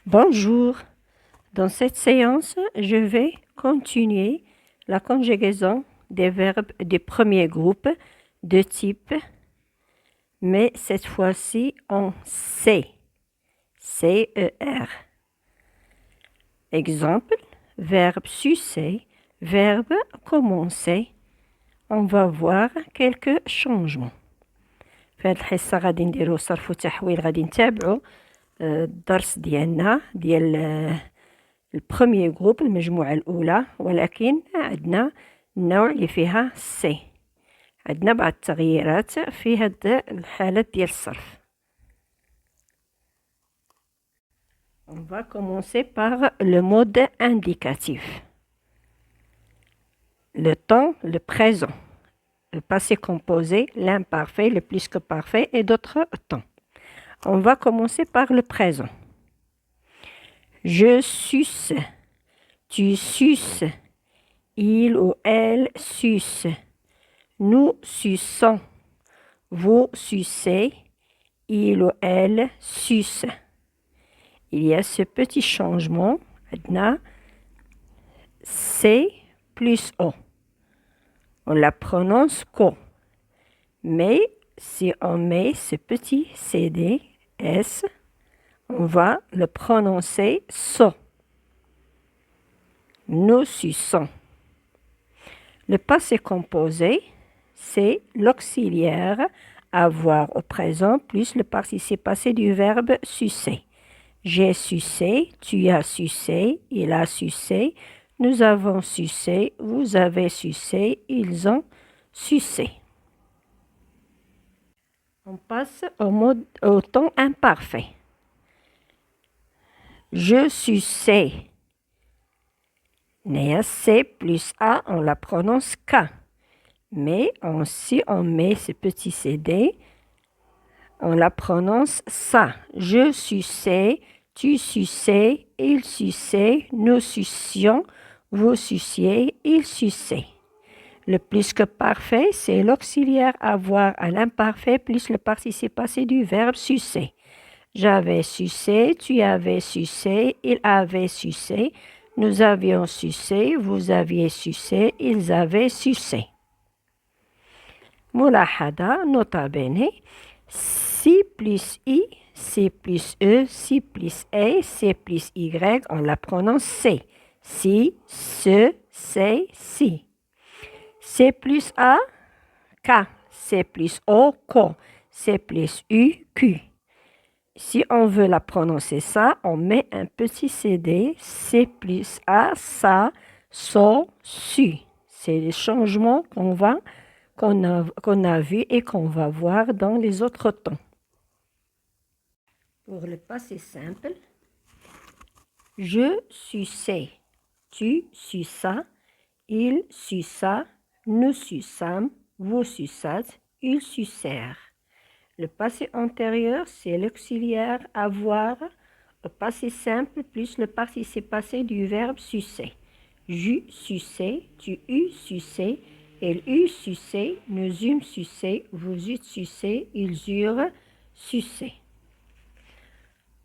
Bonjour. Dans cette séance, je vais continuer la conjugaison des verbes du premier groupe de type, mais cette fois-ci en C, C-E-R. Exemple, verbe sucer, verbe commencer. On va voir quelques changements. في هذه الحصة غادي نديرو صرف وتحويل، غادي نتابعو الدرس ديال البروميير جروب، المجموعة الأولى، ولكن عندنا النوع اللي فيها سي. عندنا بعض التغييرات في هاد الحالات ديال الصرف. On va commencer par le mode indicatif. Le temps, le présent. Le passé composé, l'imparfait, le plus que parfait et d'autres temps. On va commencer par le présent. Je suce, tu suces, il ou elle suce, nous suçons, vous sucez, il ou elle suce. Il y a ce petit changement, maintenant, C plus O. On la prononce co. Mais si on met ce petit CD, S, on va le prononcer so. Nous suçons. Le passé composé, c'est l'auxiliaire avoir au présent plus le participe passé du verbe sucer. J'ai sucé, tu as sucé, il a sucé, nous avons sucé, vous avez sucé, ils ont sucé. On passe au temps imparfait. Je suçais. C plus A, on la prononce K. Mais si on met ce petit CD, on la prononce ça. Je suçais, tu suçais, il suçait, nous sucions, vous suciez, il suçait. Le plus que parfait, c'est l'auxiliaire avoir à l'imparfait plus le participe passé du verbe sucer. J'avais sucé, tu avais sucé, il avait sucé, nous avions sucé, vous aviez sucé, ils avaient sucé. Mulahada, nota bene, si plus I, C plus E, C plus E, C plus Y, on la prononce C. Si, ce, c'est, si. C plus A, K. C plus O, ko. C plus U, Q. Si on veut la prononcer ça, on met un petit CD, C plus A, ça, so, su. C'est les changements qu'on a vus et qu'on va voir dans les autres temps. Pour le passé simple, je suçais, tu suças, il suça, nous suçâmes, vous suçâtes, ils sucèrent. Le passé antérieur, c'est l'auxiliaire avoir, au passé simple plus le participe passé du verbe sucer. J'eus sucé, tu eus sucé, elle eut sucé, nous eûmes sucé, vous eûtes sucé, ils eurent sucé.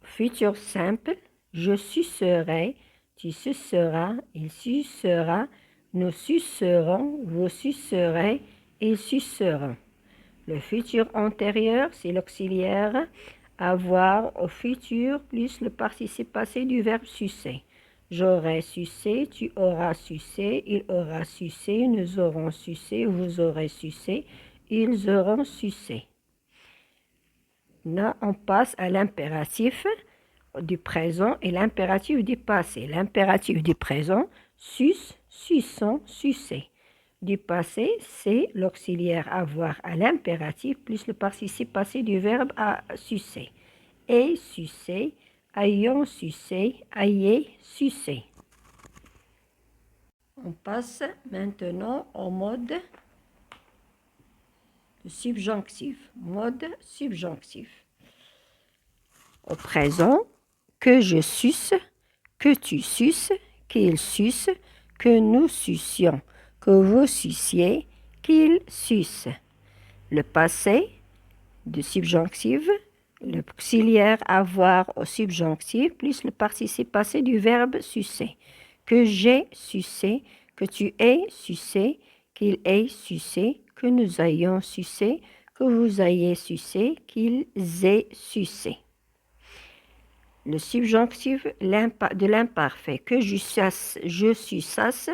Futur simple, je sucerai, tu suceras, il sucera, nous sucerons, vous sucerez, ils suceront. Le futur antérieur, c'est l'auxiliaire avoir au futur plus le participe passé du verbe sucer. J'aurai sucé, tu auras sucé, il aura sucé, nous aurons sucé, vous aurez sucé, ils auront sucé. Là, on passe à l'impératif du présent et l'impératif du passé. L'impératif du présent, suce, suçons, sucer. Du passé, c'est l'auxiliaire avoir à l'impératif plus le participe passé du verbe à sucer. Et sucer, ayons sucé, ayez sucé. On passe maintenant au mode subjonctif. Mode subjonctif. Au présent, que je suce, que tu suces, qu'il suce, que nous sucions, que vous suciez, qu'il suce. Le passé du subjonctif, l'auxiliaire avoir au subjonctif plus le participe passé du verbe sucer. Que j'ai sucé, que tu aies sucé, qu'il ait sucé, que nous ayons sucé, que vous ayez sucé, qu'ils aient sucé. Le subjonctif de l'imparfait. Que je suçasse,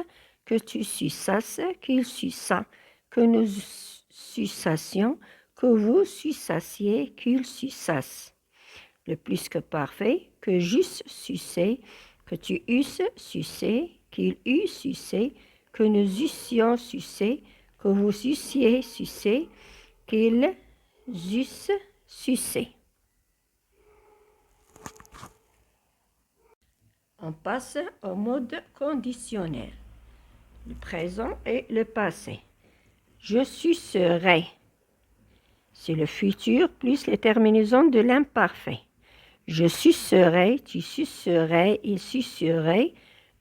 que tu suçasses, qu'il suça, que nous suçassions, que vous suçassiez, qu'il suçasse. Le plus que parfait. Que j'eusse sucé, que tu eusses sucé, qu'il eût sucé, que nous eussions sucé, que vous eussiez sucé, qu'ils eussent sucé. On passe au mode conditionnel, le présent et le passé. Je sucerai, c'est le futur plus les terminaisons de l'imparfait. Je sucerai, tu sucerais, il sucerait,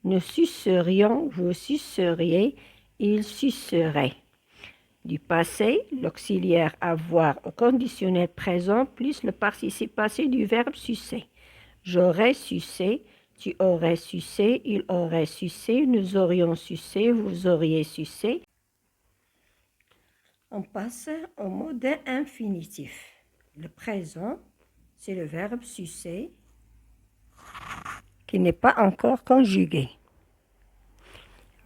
nous sucerions, vous suceriez, il sucerait. Du passé, l'auxiliaire avoir au conditionnel présent plus le participe passé du verbe sucer. J'aurais sucé, tu aurais sucé, il aurait sucé, nous aurions sucé, vous auriez sucé. On passe au mode infinitif. Le présent, c'est le verbe sucer qui n'est pas encore conjugué.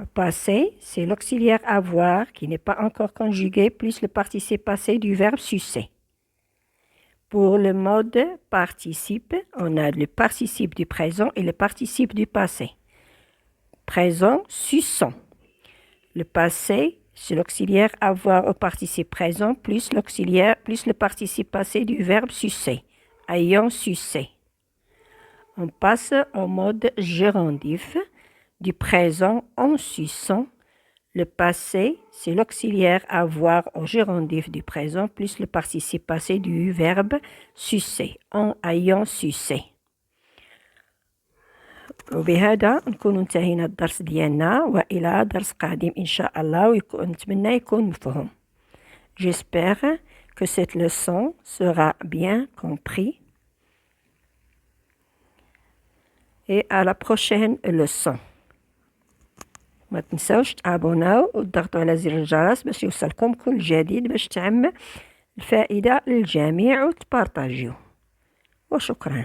Le passé, c'est l'auxiliaire avoir qui n'est pas encore conjugué plus le participe passé du verbe sucer. Pour le mode participe, on a le participe du présent et le participe du passé. Présent, suçons. Le passé, c'est l'auxiliaire avoir au participe présent plus l'auxiliaire plus le participe passé du verbe sucer. Ayant sucé. On passe au mode gérondif. Du présent en suçant. Le passé, c'est l'auxiliaire avoir au gérondif du présent plus le participe passé du verbe sucer, en ayant sucé. وبهذا نكون انتهينا الدرس ديالنا وإلى درس قادم إن شاء الله ونتمنى يكون مفهوم. J'espère que cette leçon sera bien comprise et à la prochaine leçon. ما تنساوش تابوناو وتضغطوا على زر الجرس باش يوصلكم كل جديد باش تعم الفائدة للجميع وتبارطاجيو وشكرا.